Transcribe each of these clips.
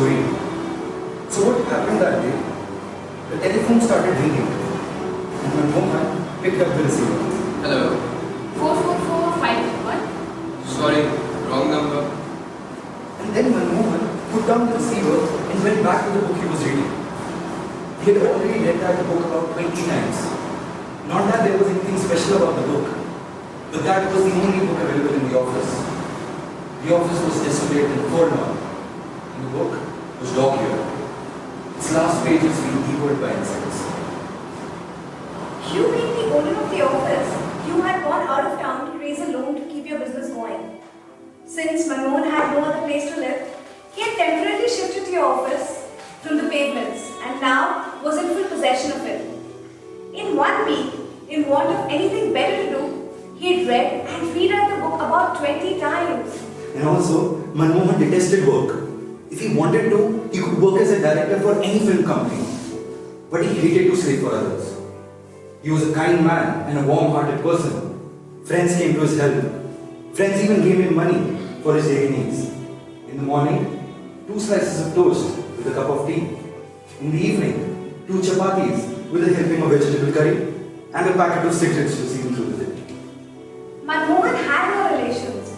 story. So what happened that day? The telephone started ringing, and Manmohan picked up the receiver. Hello. 444511. Sorry, wrong number. And then Manmohan put down the receiver and went back to the book he was reading. He had already read that book about 20 times. Not that there was anything special about the book, but that was the only book available in the office. The office was desolate and forlorn, and the book was dog-eared. Its last pages being devoured by insects. You being the owner of the office, you had gone out of town to raise a loan to keep your business going. Since Manmohan had no other place to live, he had temporarily shifted to your office from the pavements and now was in full possession of it. In 1 week, in want of anything better to do, he had read and reread the book about 20 times. And also, Manmohan detested work. If he wanted to, he could work as a director for any film company. But he hated to slave for others. He was a kind man and a warm-hearted person. Friends came to his help. Friends even gave him money for his daily needs. In the morning, 2 slices of toast with a cup of tea. In the evening, 2 chapatis with a helping of vegetable curry and a packet of cigarettes to see him through the day. Manmohan had no relations.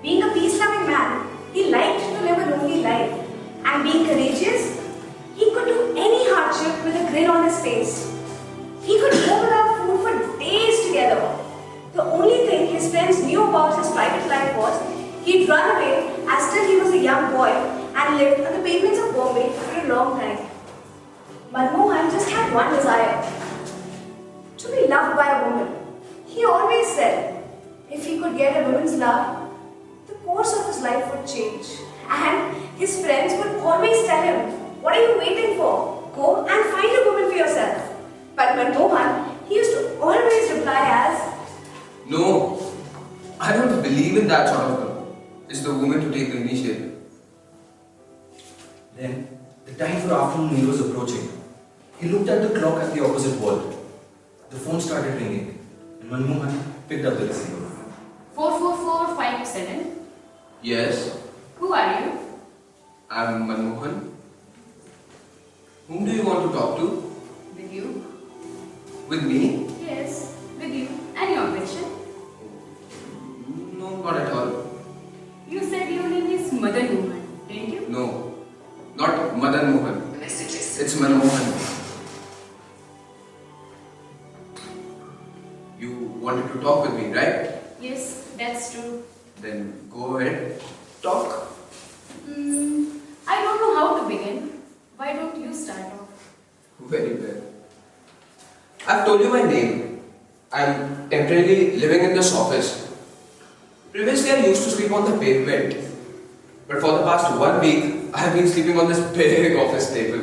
Being a peace-loving man, he liked to live a lonely life. And being courageous, he could do any hardship with a grin on his face. He could go without food for days together. The only thing his friends knew about his private life was he'd run away as till he was a young boy and lived on the pavements of Bombay for a long time. Manmohan just had one desire: to be loved by a woman. He always said if he could get a woman's love, the course of his life would change. And his friends would always tell him, "What are you waiting for? Go and find a woman for yourself." But Manmohan, he used to always reply as, No, I don't believe in that sort of girl. It's the woman to take the initiative. Then, the time for afternoon meal was approaching. He looked at the clock at the opposite wall. The phone started ringing, and Manmohan picked up the receiver. 44457. Yes, Who are you? I'm Manmohan. Whom do you want to talk to? With you? With me? Yes, with you. Any objection? No, not at all. You said your name is Madan Mohan, didn't you? No, not Madan Mohan. It's Manmohan. You wanted to talk with me, right? Yes, that's true. Then go ahead. Talk. I don't know how to begin. Why don't you start off? Very well. I've told you my name. I'm temporarily living in this office. Previously, I used to sleep on the pavement. But for the past 1 week, I have been sleeping on this big office table.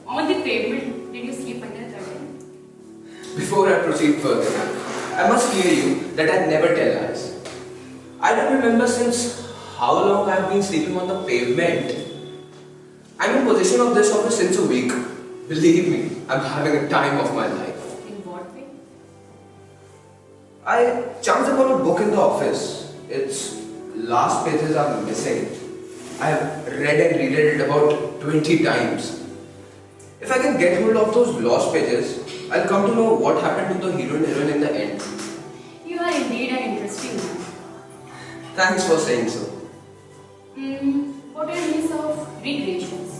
On the pavement, did you sleep under the curtain? Before I proceed further, I must clear you that I never tell lies. I don't remember since how long I have been sleeping on the pavement. I'm in possession of this office since a week. Believe me, I'm having a time of my life. In what way? I chanced upon a book in the office. Its last pages are missing. I have read and reread it about 20 times. If I can get hold of those lost pages, I'll come to know what happened to the hero and heroine in the end. You are indeed an interesting man. Thanks for saying so. What are your means of recreations?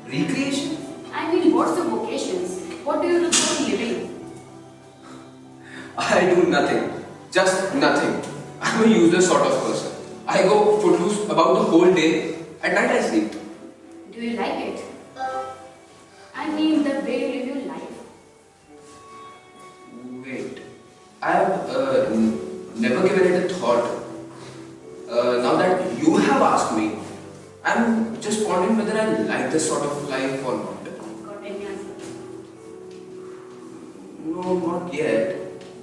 Recreation? I mean, what's the vocations? What do you do for a living? I do nothing. Just nothing. I'm a useless sort of person. I go footloose about the whole day. At night I sleep. Do you like it? I mean, the way you live your life. Wait. I have never given it a thought. Now that you have asked me, I'm just wondering whether I like this sort of life or not. Got any answer? No, not yet.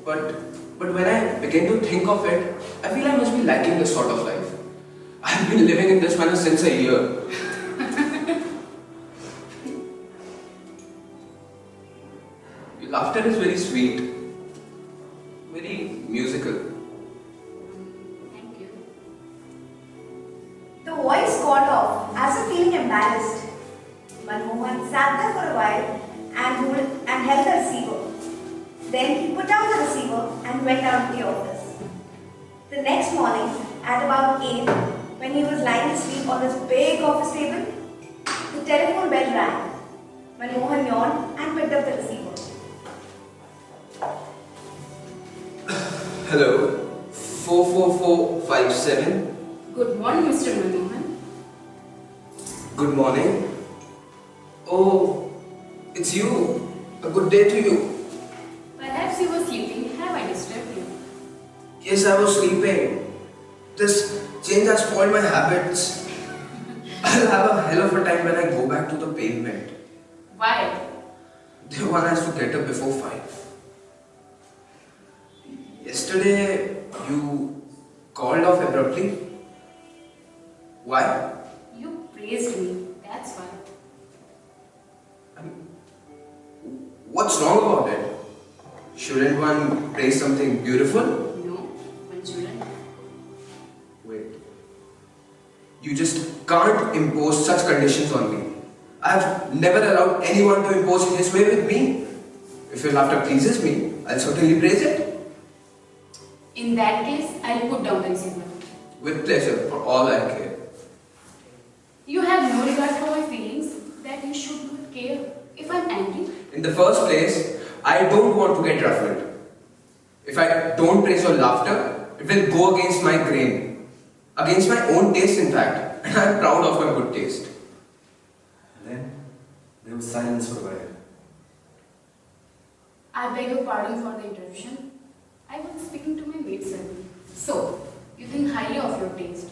But when I begin to think of it, I feel I must be liking this sort of life. I've been living in this manner since a year. Your laughter is very sweet, very musical. Thank you. the voice got off as if feeling embarrassed. morning at about 8, when he was lying asleep on his big office table, the telephone bell rang. Manmohan yawned and picked up the receiver. Hello, 44457. Good morning, Mr. Manmohan. Good morning. Oh, it's you. A good day to you. Perhaps you were sleeping. Have I disturbed you? Yes, I was sleeping. This change has spoiled my habits. I'll have a hell of a time when I go back to the pavement. Why? One has to get up before 5. Yesterday, you called off abruptly. Why? You praised me. That's why. What's wrong about it? Shouldn't one praise something beautiful? No, one shouldn't. Wait. You just can't impose such conditions on me. I have never allowed anyone to impose his way with me. If your laughter pleases me, I'll certainly praise it. In that case, I'll put down the receiver. With pleasure, for all I care. You have no regard for my feelings that you should not care if I'm angry. In the first place, I don't want to get ruffled. If I don't praise your laughter, it will go against my grain. Against my own taste, in fact. And I'm proud of my good taste. And then there was silence for a while. I beg your pardon for the interruption. I was speaking to my maid servant. So, you think highly of your taste.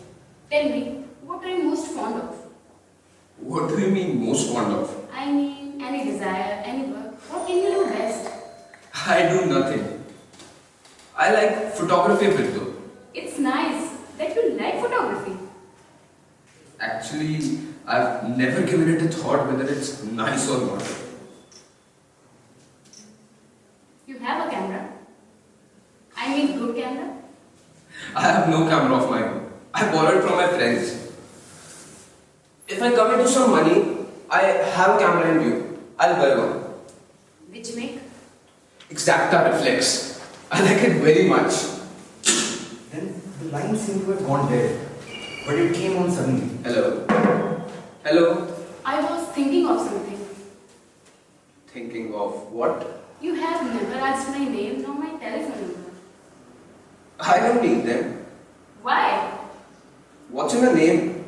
Tell me, what are you most fond of? What do you mean most fond of? I mean, any desire, any work. What can you do best? I do nothing. I like photography a bit though. It's nice that you like photography. Actually, I've never given it a thought whether it's nice or not. You have a camera. I mean, good camera. I have no camera of my own. I borrowed it from my friends. If I come into some money, I have a camera in view. I'll buy one. Which make? Exacta reflex. I like it very much. Then the line seemed to have gone dead. But it came on suddenly. Hello. Hello. I was thinking of something. Thinking of what? You have never asked my name nor my telephone number. I don't need them. Why? What's in a name?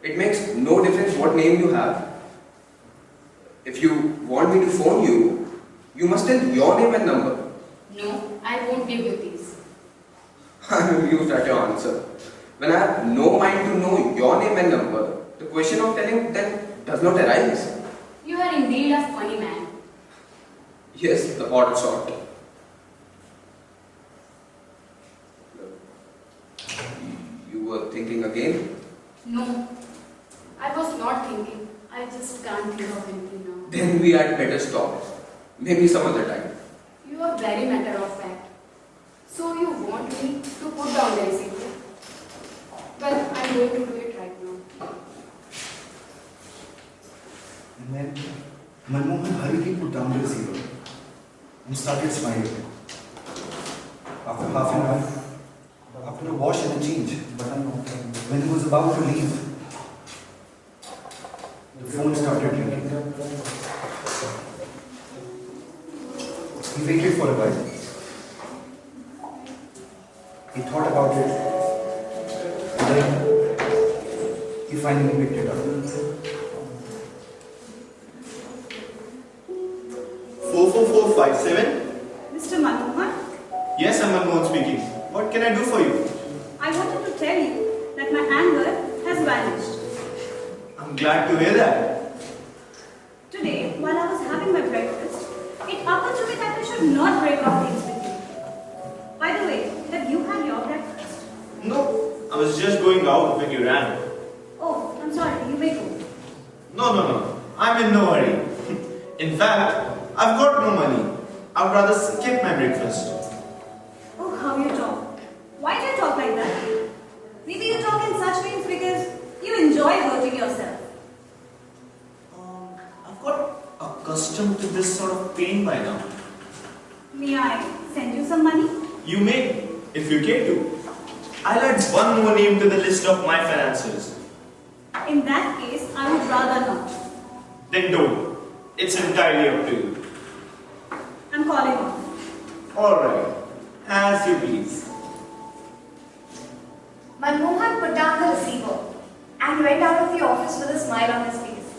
It makes no difference what name you have. If you want me to phone you, you must tell your name and number. No, I won't give you these. I will use that your answer. When I have no mind to know your name and number, the question of telling them does not arise. You are indeed a funny man. Yes, the odd sort. You were thinking again? No, I was not thinking. I just can't think of anything now. Then we had better stop. Maybe some other time. You are very matter of fact. So you want me to put down the receiver? Well, I'm going to do it right now. And then Manmohan hurriedly put down the receiver and started smiling. After half an hour, after a wash and a change, when he was about to leave, the phone started ringing. He waited for a while. He thought about it, and then he finally picked it up. 44457? Mr. Manmohan, Yes, I'm Manmohan speaking. What can I do for you? I wanted to tell you that my anger has vanished. I'm glad to hear that. Today, while I was having my breakfast, it occurred to me that I should not break off things with you. By the way, have you had your breakfast? No, I was just going out when you rang. Oh, I'm sorry, you may go. No. I'm in no hurry. In fact, I've got no money. I'd rather skip my breakfast. Oh, how you talk. Why do you talk like that? Maybe you talk in such ways because you enjoy hurting yourself. I've got accustomed to this sort of pain by now. May I send you some money? You may, if you care to. I'll add one more name to the list of my financiers. In that case, I would rather not. Then don't. It's entirely up to you. I'm calling off. Alright. As you please. Manmohan put down the receiver and went out of the office with a smile on his face.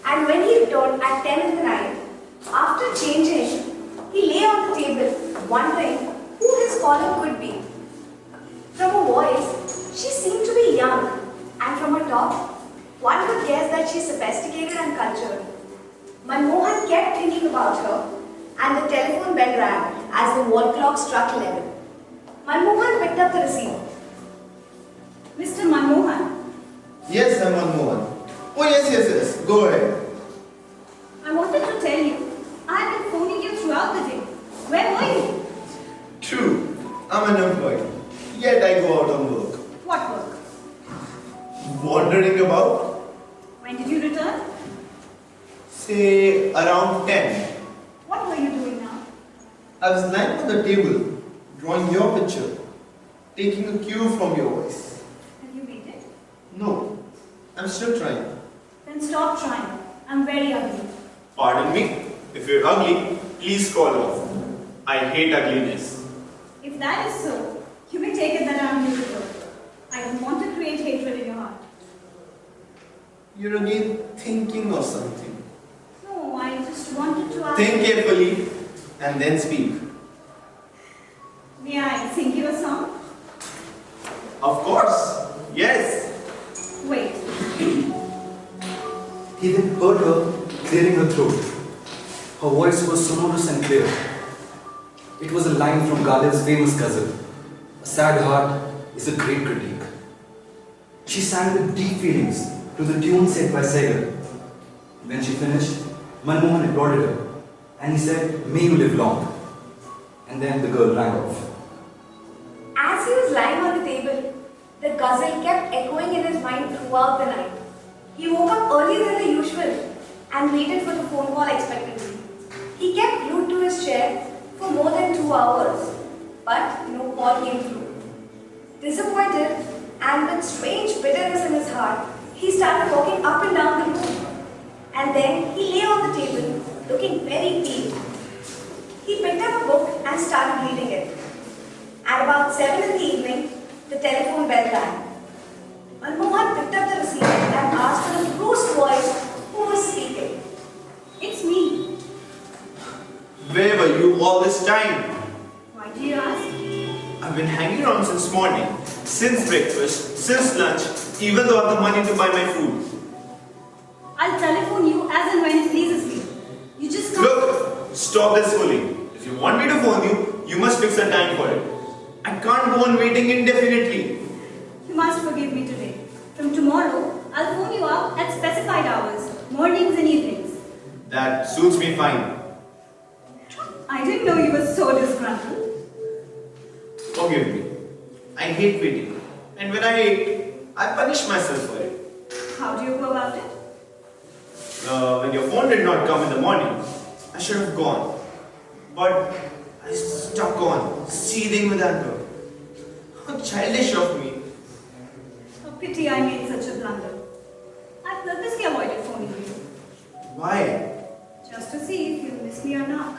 And when he returned at 10 in the night, after changing, he lay on the table, wondering who his caller could be. From her voice, she seemed to be young, and from her talk, one could guess that she's sophisticated and cultured. Manmohan kept thinking about her, and the telephone bell rang as the wall clock struck 11. Manmohan picked up the receiver. Mr. Manmohan, Yes, I'm Manmohan. Oh, yes. Go ahead. I wanted to tell you, I have been phoning you throughout the day. Where were you? True. I'm unemployed. Yet I go out on work. What work? Wandering about, When did you return? say around 10. What were you doing now? I was lying on the table, drawing your picture, taking a cue from your voice. Have you made it? No, I'm still trying. Then stop trying. I'm very ugly. Pardon me, if you're ugly, please call off. I hate ugliness. If that is so, you may take it that I'm beautiful. I don't want to create hatred in your heart. You're again thinking of something. No, I just wanted to ask. Think carefully and then speak. May I sing you a song? Of course, yes. Wait. He then heard her clearing her throat. Her voice was sonorous and clear. It was a line from Ghalib's famous ghazal, "A sad heart is a great critique." She sang with deep feelings to the tune set by Saigal. When she finished, Manmohan applauded her and he said, "May you live long." And then the girl rang off. As he was lying on the table, the ghazal kept echoing in his mind throughout the night. He woke up earlier than the usual and waited for the phone call expectantly. He kept glued to his chair for more than 2 hours, but no call came through. Disappointed and with strange bitterness in his heart, he started walking up and down the room. And then he lay on the table, looking very peeved. He picked up a book and started reading it. At about 7 in the evening, the telephone bell rang. Manmohan picked up the receiver and asked in a brusque voice who was speaking. It's me. Where were you all this time? Why do you ask? I've been hanging around since morning, since breakfast, since lunch, even though I have the money to buy my food. I'll telephone you as and when it pleases me. You just can't. Look, stop this fooling. If you want me to phone you, you must fix a time for it. I can't go on waiting indefinitely. You must forgive me today. From tomorrow, I'll phone you up at specified hours, mornings and evenings. That suits me fine. I didn't know you were so disgruntled. Forgive me. I hate waiting. And when I hate, I punish myself for it. How do you go about it? When your phone did not come in the morning, I should have gone. But I stuck on, seething with anger. How childish of me. A pity I made such a blunder. I purposely avoided phoning you, Why? just to see if you miss me or not.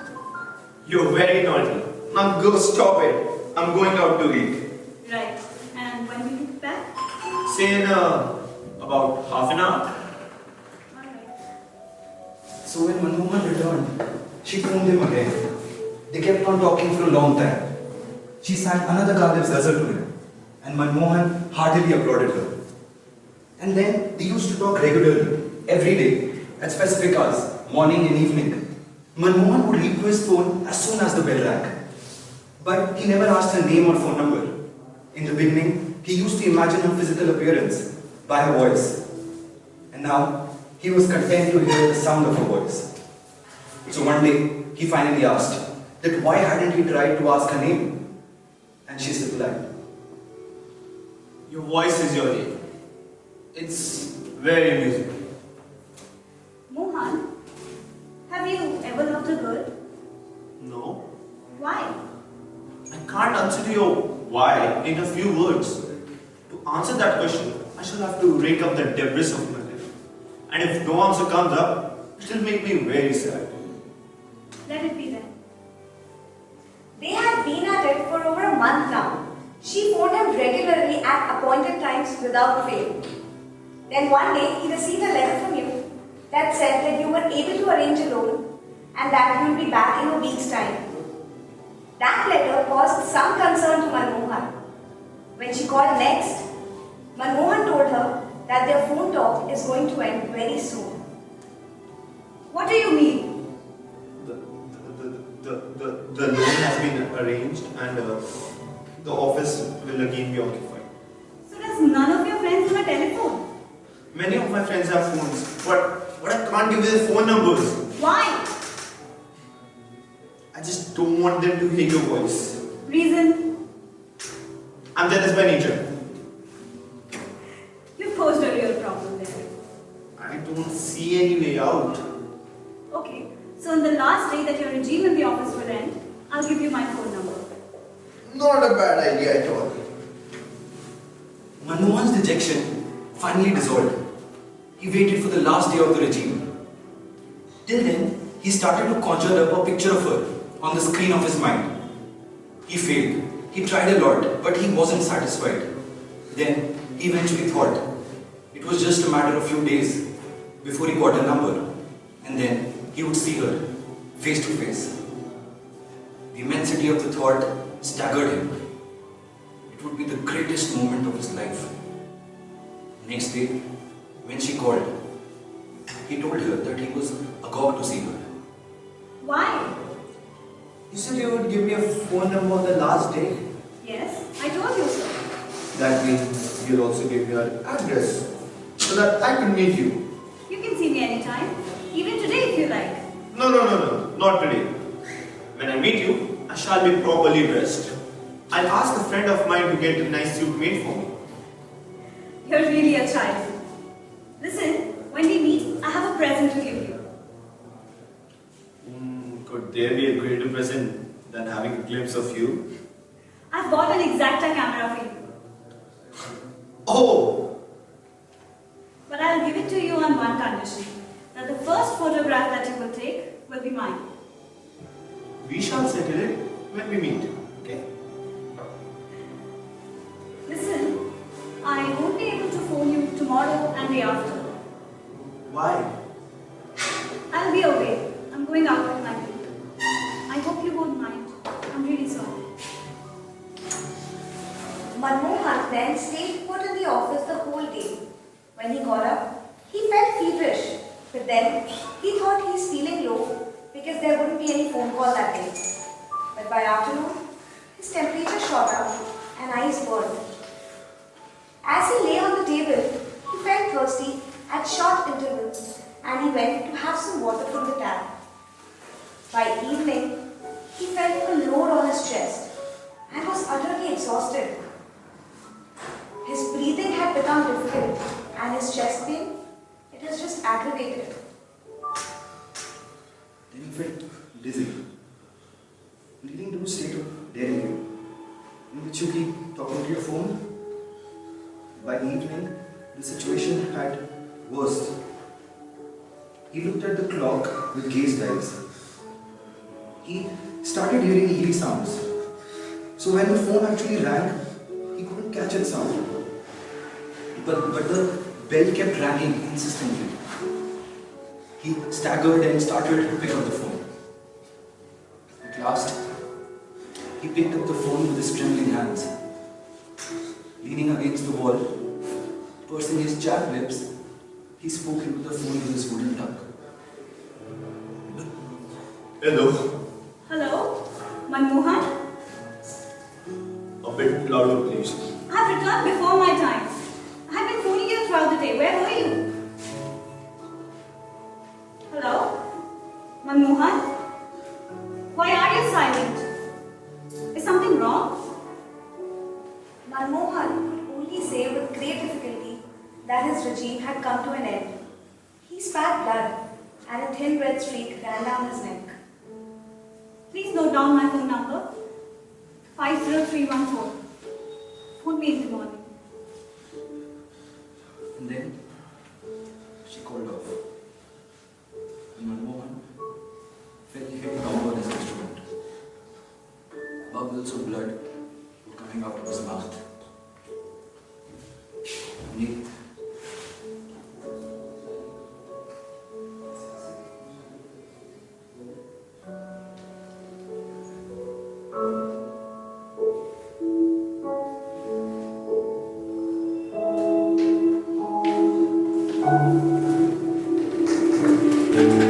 You're very naughty. Now go stop it. I'm going out to eat. Right. And when will you be back? Say in about half an hour. Alright. So when Manmohan returned, she phoned him again. They kept on talking for a long time. She sang another Ghalib's ghazal to him, and Manmohan heartily applauded her. And then they used to talk regularly, every day, at specific hours, morning and evening. Manmohan would leap to his phone as soon as the bell rang. But he never asked her name or phone number. In the beginning, he used to imagine her physical appearance by her voice. And now, he was content to hear the sound of her voice. So one day, he finally asked that why hadn't he tried to ask her name? And she replied, Your voice is your name. It's very musical. Mohan, have you ever loved a girl? No, Why? I can't answer to your why reply in a few words? To answer that question, I shall have to rake up the debris of my life. And if no answer comes up, it will make me very sad. Let it be then. They had been at it for over a month now. She phoned him regularly at appointed times without fail. Then one day he received a letter from you that said that you were able to arrange a loan and that you will be back in a week's time. That letter caused some concern to Manmohan. When she called next, Manmohan told her that their phone talk is going to end very soon. What do you mean? The loan has been arranged and the office will again be occupied. So does none of your friends have a telephone? Many of my friends have phones, but I can't give you their phone numbers. Why? I just don't want them to hear your voice. Reason? I'm jealous by nature. You've posed a real problem there. I don't see any way out. Okay, so on the last day that your regime in the office will end, I'll give you my phone number. Not a bad idea at all. Manmohan's dejection finally dissolved. He waited for the last day of the regime. Till then, he started to conjure up a picture of her on the screen of his mind. He failed. He tried a lot, but he wasn't satisfied. Then, he eventually thought it was just a matter of few days before he got a number, and then he would see her face to face. The immensity of the thought staggered him. It would be the greatest moment of his life. Next day, when she called, he told her that he was agog to see her. Why? You said you would give me a phone number on the last day. Yes, I told you so. That means you'll also give me your address so that I can meet you. You can see me anytime, even today if you like. No, not today. When I meet you, I shall be properly dressed. I'll ask a friend of mine to get a nice suit made for me. You're really a child. Listen, when we meet, I have a present to give you. Could there be a greater present than having a glimpse of you? I've bought an Exacta camera for you. Oh! But I'll give it to you on one condition. That the first photograph that you will take will be mine. We shall settle it when we meet. Okay? Listen, I won't be able to phone you tomorrow and day after. Why? I'll be away. I'm going out with my group. I hope you won't mind. I'm really sorry. Manmohan then stayed put in the office the whole day. When he got up, he felt feverish, but then he thought he's feeling low because there wouldn't be any phone call that day. But by afternoon, his temperature shot up and eyes burned. As he lay on the table, he felt thirsty at short intervals and he went to have some water from the tap. By evening, he felt a load on his chest and was utterly exhausted. His breathing had become difficult and his chest pain, it was just aggravated. Then he felt dizzy, leading to a state of delirium, in which you keep talking to your phone. By evening, the situation had worsened. He looked at the clock with glazed eyes. He started hearing eerie sounds. So when the phone actually rang, he couldn't catch its sound. But the bell kept ringing insistently. He staggered and started to pick up the phone. At last, he picked up the phone with his trembling hands. Leaning against the wall, pursing his chapped lips, he spoke into the phone with his wooden tongue. Hello. Hello? Manmohan? A bit louder, please. I've returned before my time. I've been phoning you throughout the day. Where were you? Hello? Manmohan? Why are you silent? Is something wrong? Manmohan could only say with great difficulty that his regime had come to an end. He spat blood and a thin red streak ran down his neck. Please note down my phone number. 50314. me in the morning. And then she called off. And Manmohan felt he hit downward his instrument. Bubbles of blood were coming out of his mouth. Neat. Thank you.